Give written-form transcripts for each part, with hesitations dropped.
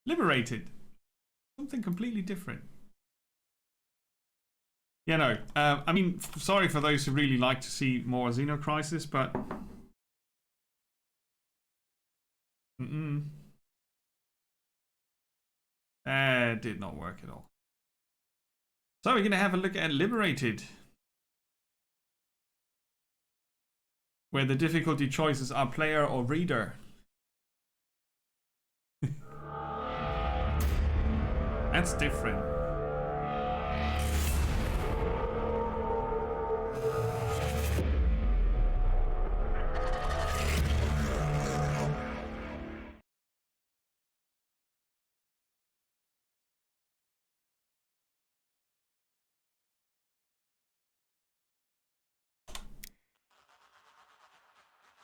Liberated. Something completely different. Yeah, no. I mean, sorry for those who really like to see more Xenocrisis, but... That did not work at all. So we're going to have a look at Liberated, where the difficulty choices are player or reader. That's different.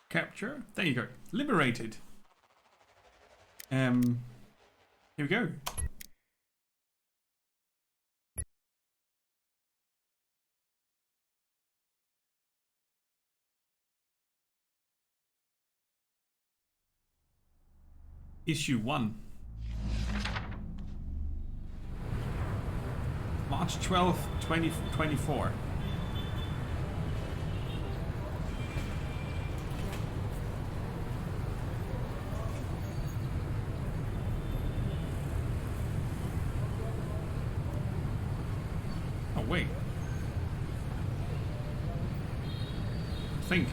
Capture. There you go. Liberated. Here we go. Issue 1. March 12th, 2024. Oh, wait. Think.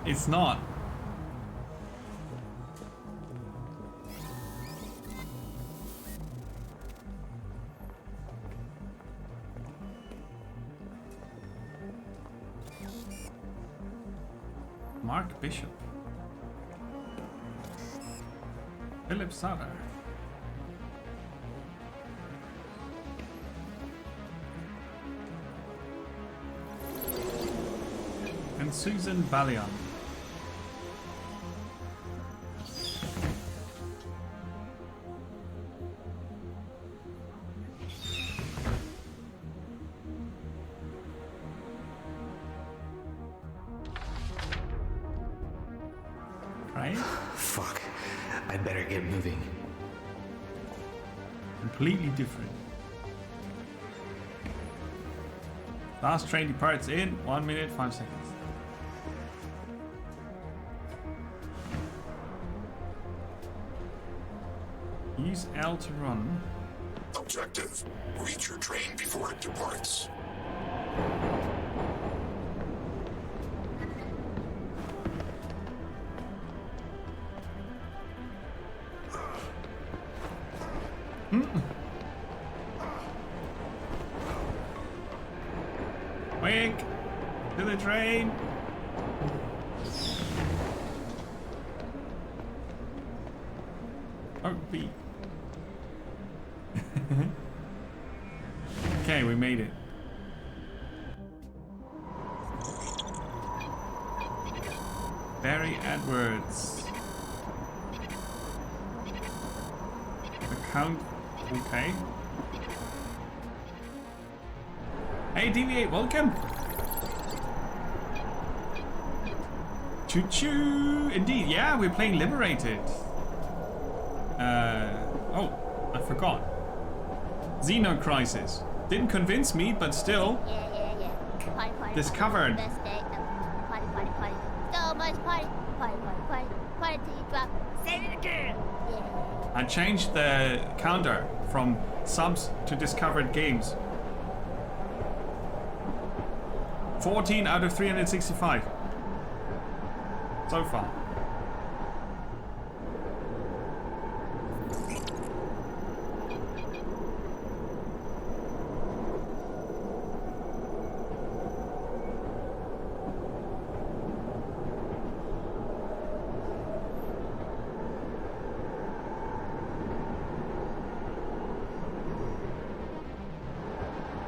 It's not. Mark Bishop. Philip Sutter. And Susan Ballion. Fuck. I better get moving. Completely different. Last train departs in 1 minute 5 seconds. Use L to run. Objective: reach your train before it departs. Quick! To the train! Oh, B. Okay, we made it. Barry Edwards. Account. Okay. Hey, DV8, welcome! Choo choo! Indeed, yeah, we're playing Liberated. Oh, I forgot. Xenocrisis. Didn't convince me, but still. Yeah. Party. Discovered. Best day ever. Party. So much party. Party till you drop. Say it again. Yeah. I changed the counter from subs to discovered games. 14 out of 365. So far.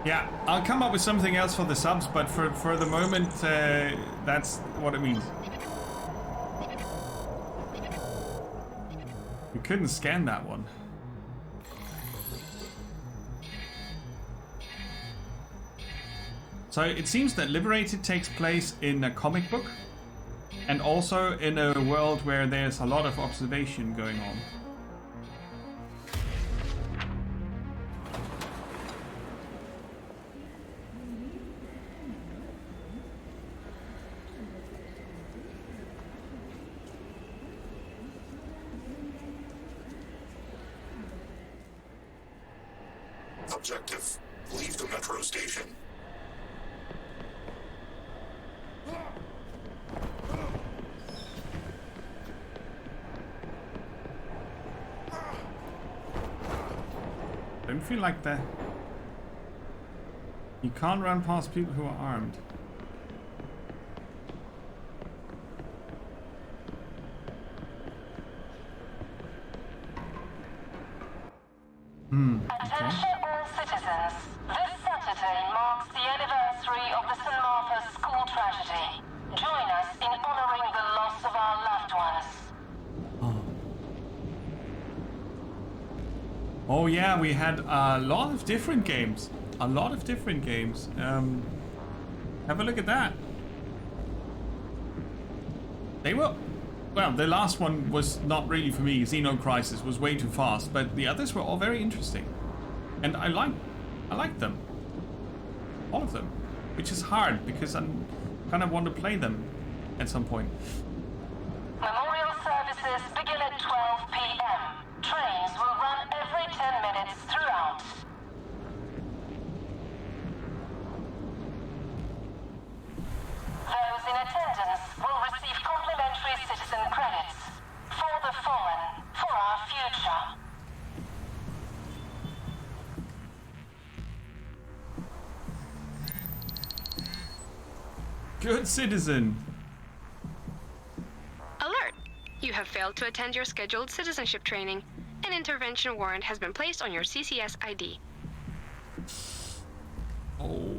Yeah, I'll come up with something else for the subs, but for the moment, that's what it means. We couldn't scan that one. So it seems that Liberated takes place in a comic book and also in a world where there's a lot of observation going on. Objective. Leave the metro station. Don't feel like that. You can't run past people who are armed. Attention all citizens. This Saturday marks the anniversary of the St. Martha's school tragedy. Join us in honoring the loss of our loved ones. Oh yeah, we had a lot of different games. A lot of different games. Have a look at that. They were... Well, the last one was not really for me. Xeno Crisis was way too fast, but the others were all very interesting. And I like them. All of them. Which is hard, because I kind of want to play them at some point. Memorial services begin at 12 p.m. Trains will run every 10 minutes throughout. Those in attendance will receive complimentary citizen credits. For the fallen, for our future. Good citizen. Alert! You have failed to attend your scheduled citizenship training. An intervention warrant has been placed on your CCS ID. Oh.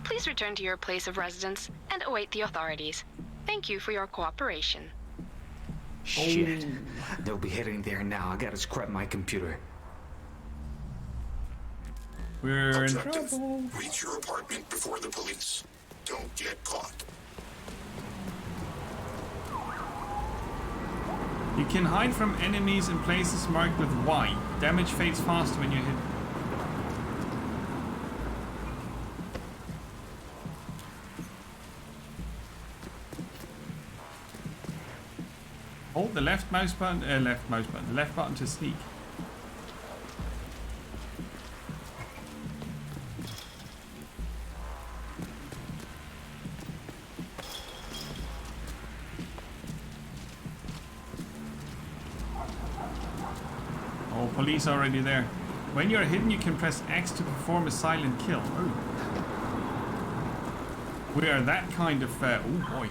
Please return to your place of residence and await the authorities. Thank you for your cooperation. Shit. They'll be heading there now. I gotta scrap my computer. We're in Objective. trouble. Reach your apartment before the police. Don't get caught. You can hide from enemies in places marked with Y. Damage fades fast when you hit. Hold the left mouse button, the left button to sneak. Oh, police already there. When you're hidden, you can press X to perform a silent kill. Oh. We are that kind of, oh boy.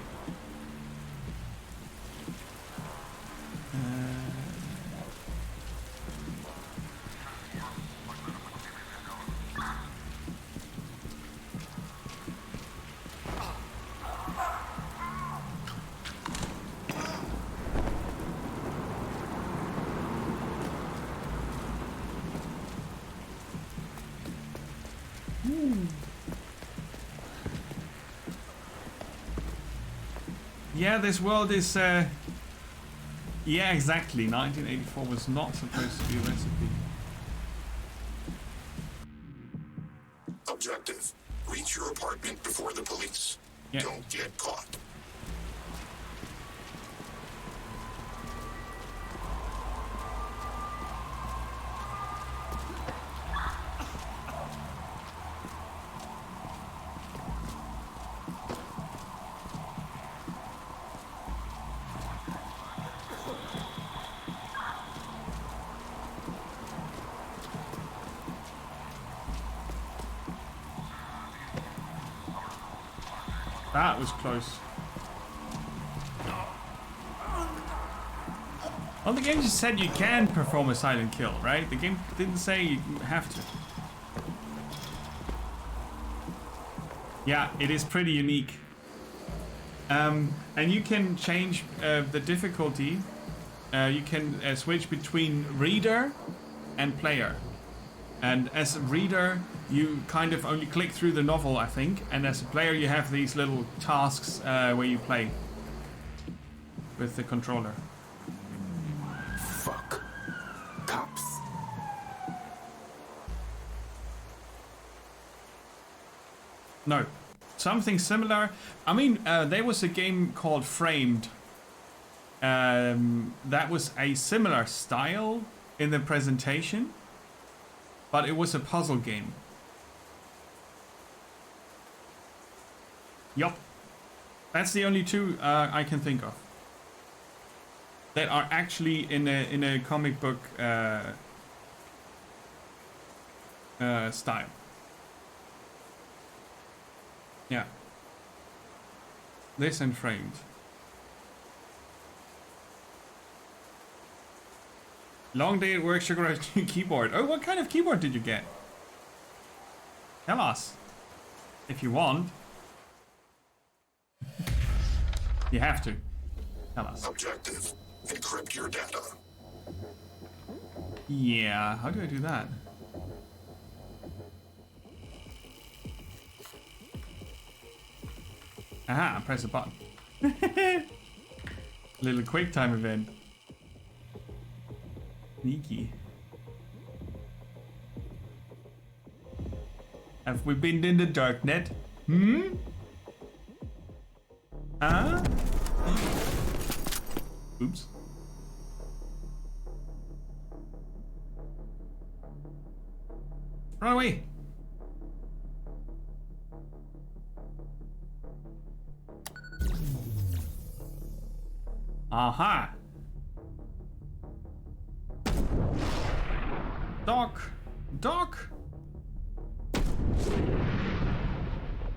Yeah, this world is, yeah, exactly. 1984 was not supposed to be a recipe. Objective. Reach your apartment before the police. Yeah. Don't get caught. That was close. Well, the game just said you can perform a silent kill, right? The game didn't say you have to. Yeah, it is pretty unique. And you can change the difficulty. You can switch between reader and player. And as a reader, you kind of only click through the novel, I think. And as a player, you have these little tasks where you play with the controller. Fuck. Cops. No. Something similar. I mean, there was a game called Framed. That was a similar style in the presentation. But it was a puzzle game. Yup. That's the only two I can think of. That are actually in a comic book style. Yeah. This and Framed. Long day at work, sugar rush keyboard. Oh, what kind of keyboard did you get? Tell us. If you want. You have to. Tell us. Objective. Encrypt your data. Yeah, how do I do that? Aha, press a button. Little quick time event. Sneaky. Have we been in the darknet? Hmm? Huh? Oops. Run away! Aha! Doc! Doc!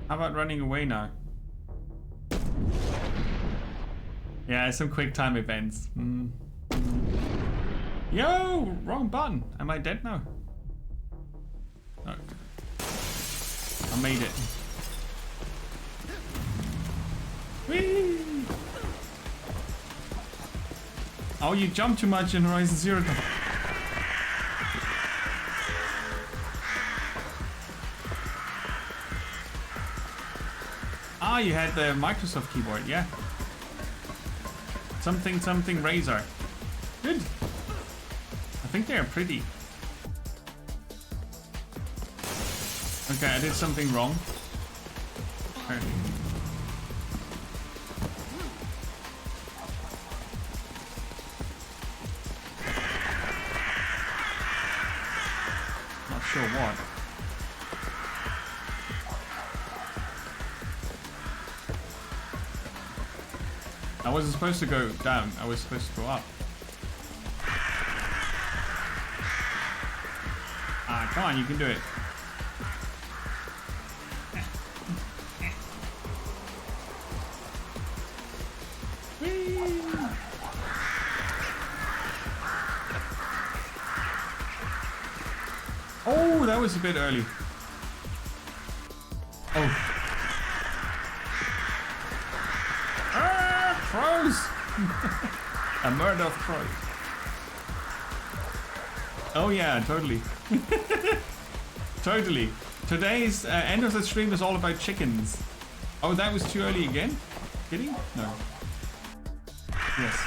How about running away now? Yeah, some quick time events. Yo! Wrong button! Am I dead now? No. I made it. Whee! Oh, you jump too much in Horizon Zero Dawn. Ah, you had the Microsoft keyboard, yeah. Something, something Razer. Good. I think they are pretty. Okay, I did something wrong. Apparently. Not sure what. I wasn't supposed to go down, I was supposed to go up. Ah, come on, you can do it. Oh, that was a bit early. Oh. Crows! A murder of crows. Oh yeah, totally. Totally. Today's end of the stream is all about chickens. Oh, that was too early again? Kidding? No. Yes.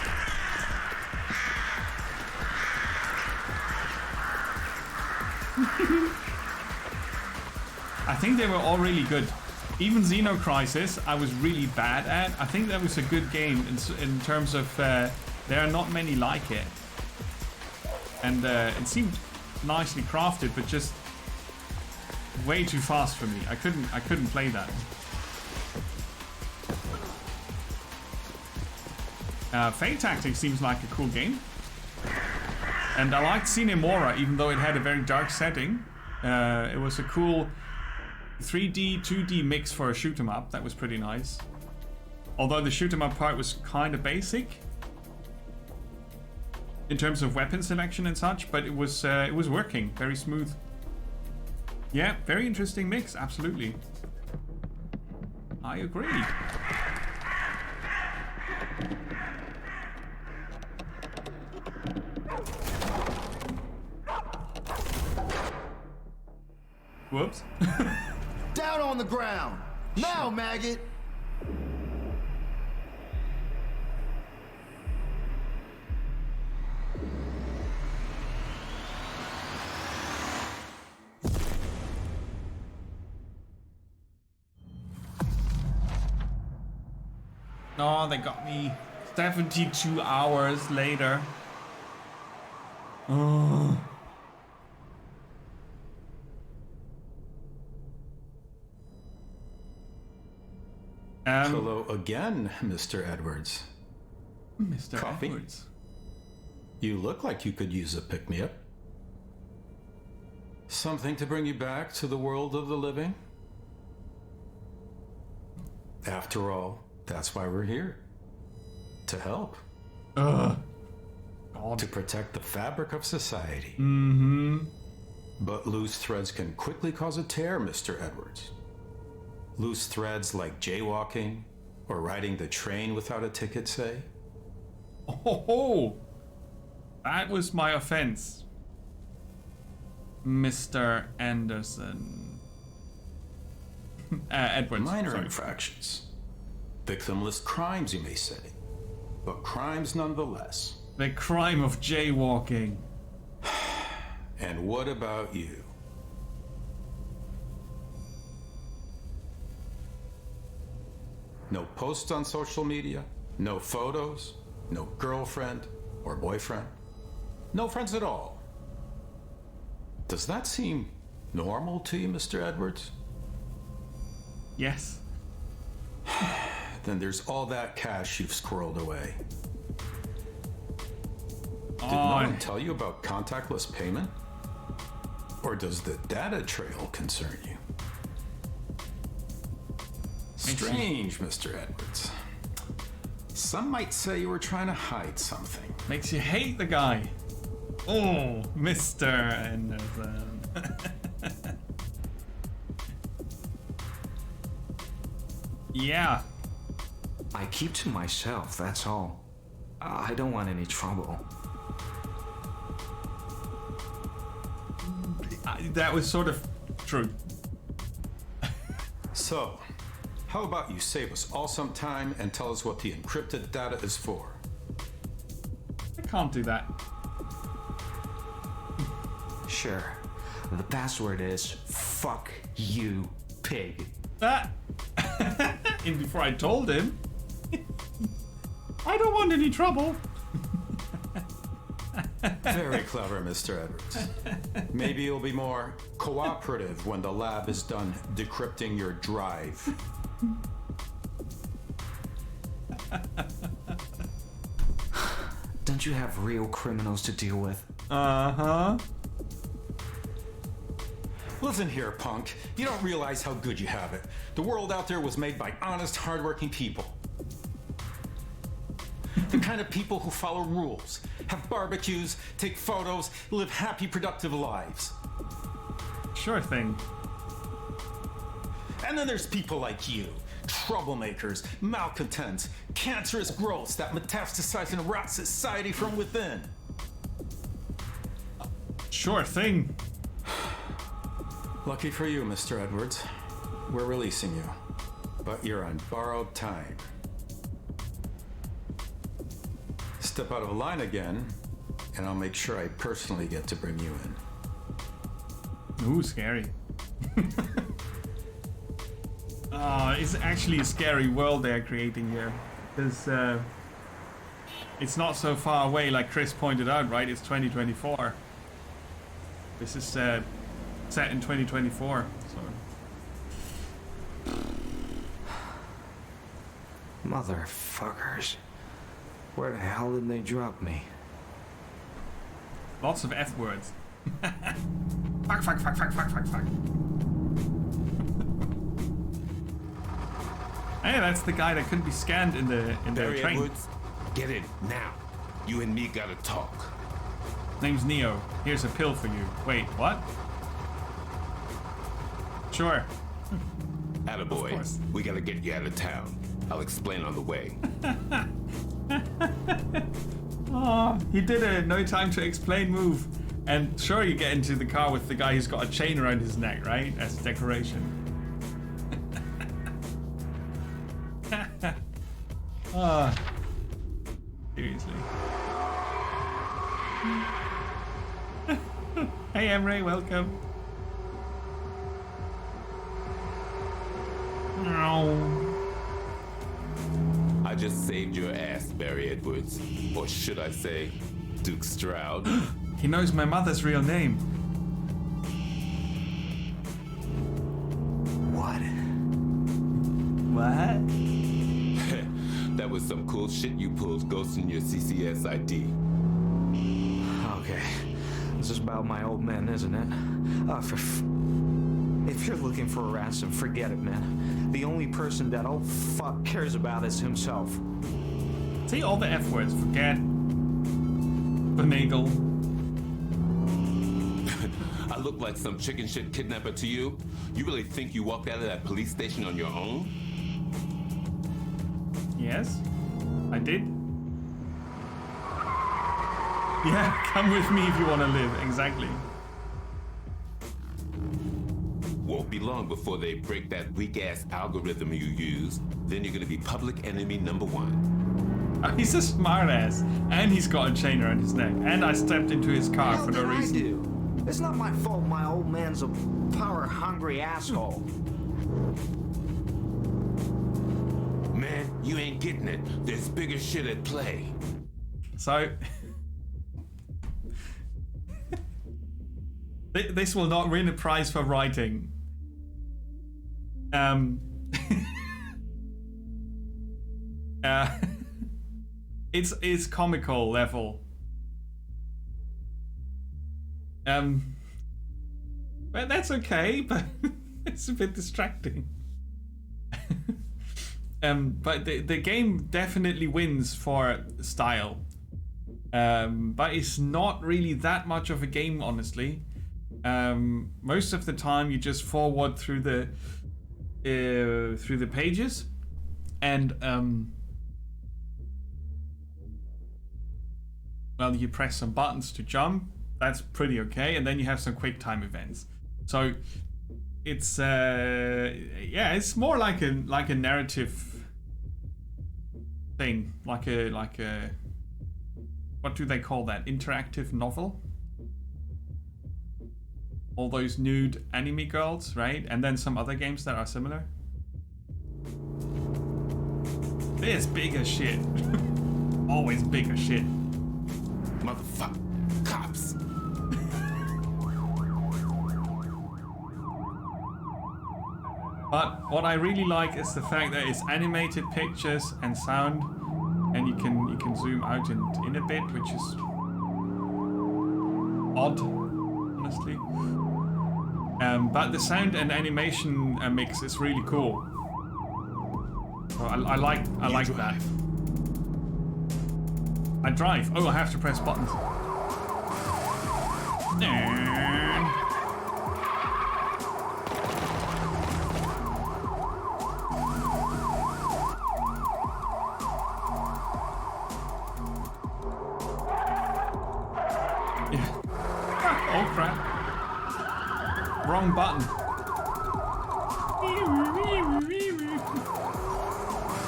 I think they were all really good. Even Xeno Crisis, I was really bad at. I think that was a good game in terms of there are not many like it, and it seemed nicely crafted, but just way too fast for me. I couldn't play that. Fate Tactics seems like a cool game, and I liked Cinemora, even though it had a very dark setting. It was a cool 3D, 2D mix for a shoot 'em up. That was pretty nice. Although the shoot 'em up part was kind of basic in terms of weapon selection and such, but it was working very smooth. Yeah, very interesting mix. Absolutely, I agree. Whoops. Down on the ground. Now, maggot. Oh, they got me 72 hours later. Oh. Hello again, Mr. Edwards. Mr. Coffee? Edwards. You look like you could use a pick-me-up. Something to bring you back to the world of the living? After all, that's why we're here. To help. God. To protect the fabric of society. Mm-hmm. But loose threads can quickly cause a tear, Mr. Edwards. Loose threads like jaywalking or riding the train without a ticket, say. Oh, that was my offense, Mr. Anderson. Edwards. Minor sorry. infractions. Victimless crimes, you may say. But crimes nonetheless. The crime of jaywalking. And what about you? No posts on social media, no photos, no girlfriend or boyfriend, no friends at all. Does that seem normal to you, Mr. Edwards? Yes. Then there's all that cash you've squirreled away. Did no Oh, one tell you about contactless payment? Or does the data trail concern you? Strange, Mr. Edwards. Some might say you were trying to hide something. makes you hate the guy. Oh, Mr. Anderson. Yeah. I keep to myself, that's all. I don't want any trouble. That was sort of true. So, how about you save us all some time and tell us what the encrypted data is for? I can't do that. Sure. The password is fuck you, pig. That. And before I told him, I don't want any trouble. Very clever, Mr. Edwards. Maybe you'll be more cooperative when the lab is done decrypting your drive. Don't you have real criminals to deal with? Uh-huh. Listen here, punk. You don't realize how good you have it. The world out there was made by honest, hardworking people. The kind of people who follow rules, have barbecues, take photos, live happy, productive lives. Sure thing. And then there's people like you. Troublemakers, malcontents, cancerous growths that metastasize and rot society from within. Sure thing. Lucky for you, Mr. Edwards. We're releasing you. But you're on borrowed time. Step out of line again, and I'll make sure I personally get to bring you in. Ooh, scary. It's actually a scary world they're creating here. Because it's not so far away, like Chris pointed out, right? It's 2024. This is set in 2024. So. Motherfuckers. Where the hell did they drop me? Lots of F words. Fuck, fuck, fuck, fuck, fuck, fuck, fuck. Hey, that's the guy that couldn't be scanned in the Barry train. Edwards, get in now. You and me gotta talk. Name's Neo. Here's a pill for you. Wait, what? Sure. Of Attaboy, course. we gotta get you out of town. I'll explain on the way. Oh, he did a no time to explain move. And sure, you get into the car with the guy who's got a chain around his neck, right? As decoration. Ah, seriously. Hey Emre, welcome. I just saved your ass, Barry Edwards. Or should I say, Duke Stroud. He knows my mother's real name. What? What? That was some cool shit you pulled ghosting your CCS ID. Okay. This is about my old man, isn't it? If you're looking for a ransom, forget it, man. The only person that old fuck cares about is himself. See all the F words. Forget. Finagle. I look like some chicken shit kidnapper to you? You really think you walked out of that police station on your own? Yes, I did. Yeah, come with me if you want to live. Exactly. Won't be long before they break that weak-ass algorithm you use. Then you're gonna be public enemy number 1. Oh, he's a smartass, and he's got a chain around his neck. And I stepped into his car for no reason. I do. It's not my fault my old man's a power-hungry asshole. Man, you ain't getting it. There's bigger shit at play. So... this will not win a prize for writing. It's comical level. But that's okay, but it's a bit distracting. But the game definitely wins for style. But it's not really that much of a game, honestly. Most of the time you just forward through the pages, and well, you press some buttons to jump. That's pretty okay, and then you have some quick time events. So it's yeah, it's more like a narrative thing, like a what do they call that? Interactive novel? All those nude anime girls, right? And then some other games that are similar. This bigger shit. Always bigger shit. Motherfucker. Cops. But what I really like is the fact that it's animated pictures and sound, and you can zoom out and in a bit, which is odd, honestly. But the sound and animation mix is really cool. So I like that. I drive. Oh, I have to press buttons. Oh crap. Wrong button.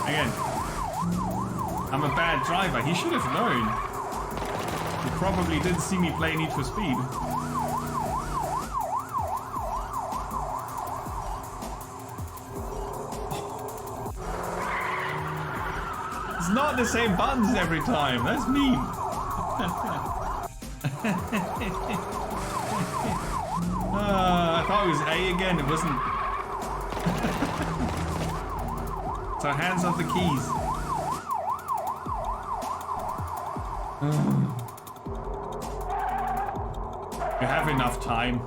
Again. I'm a bad driver. He should have known. He probably didn't see me play Need for Speed. It's not the same buttons every time. That's mean. I thought it was A again. It wasn't. So hands off the keys. You have enough time.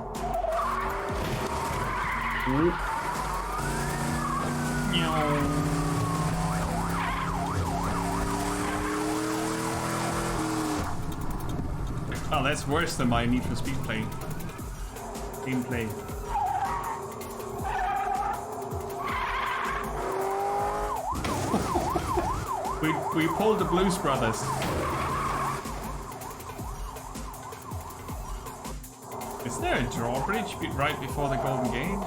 Oh, that's worse than my Need for Speed gameplay. we pulled the Blues Brothers. Is there a drawbridge right before the Golden Gate?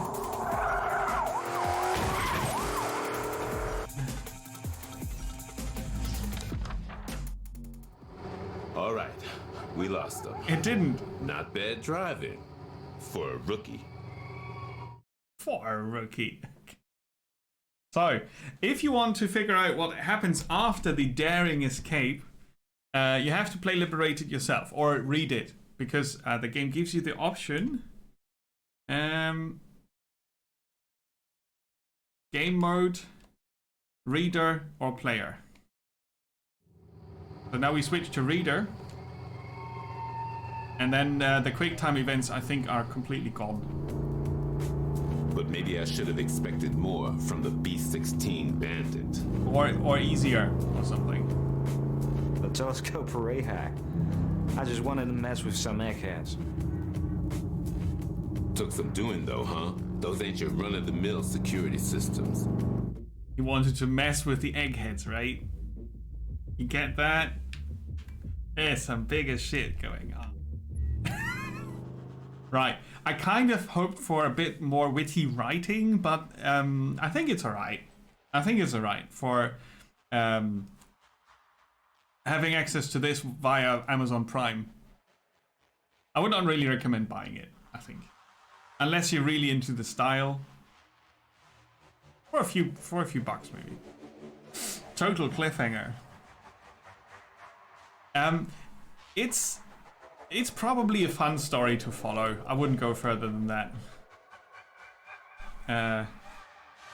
All right, we lost them. It didn't. Not bad driving for a rookie. For a rookie. So, if you want to figure out what happens after the daring escape, you have to play Liberated yourself or read it, because the game gives you the option. Game mode, reader, or player. So now we switch to reader. And then the quick time events, I think, are completely gone. But maybe I should have expected more from the B-16 bandit. Or easier, or something. Let's all go for a hack. I just wanted to mess with some eggheads. Took some doing though, huh? Those ain't your run-of-the-mill security systems. He wanted to mess with the eggheads, right? You get that? There's some bigger shit going on. Right. I kind of hoped for a bit more witty writing, but I think it's alright. I think it's alright for having access to this via Amazon Prime. I would not really recommend buying it, I think. Unless you're really into the style. For a few bucks, maybe. Total cliffhanger. It's probably a fun story to follow. I wouldn't go further than that.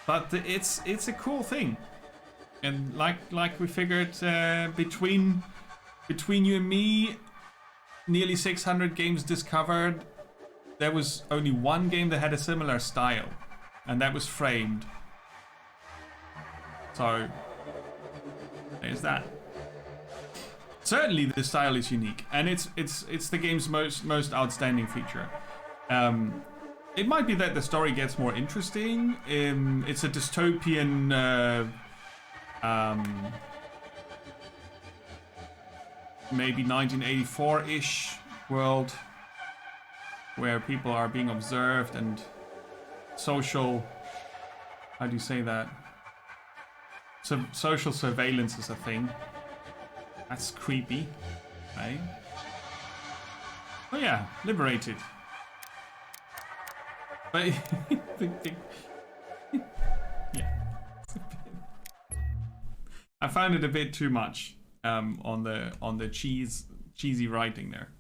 But it's a cool thing. And like we figured, between you and me, nearly 600 games discovered. There was only one game that had a similar style, and that was Framed. So there's that. Certainly, the style is unique, and it's the game's most outstanding feature. It might be that the story gets more interesting. It's a dystopian, maybe 1984-ish world where people are being observed and social. How do you say that? So social surveillance is a thing. That's creepy, right? Oh yeah, Liberated. But yeah, I found it a bit too much on the cheesy writing there.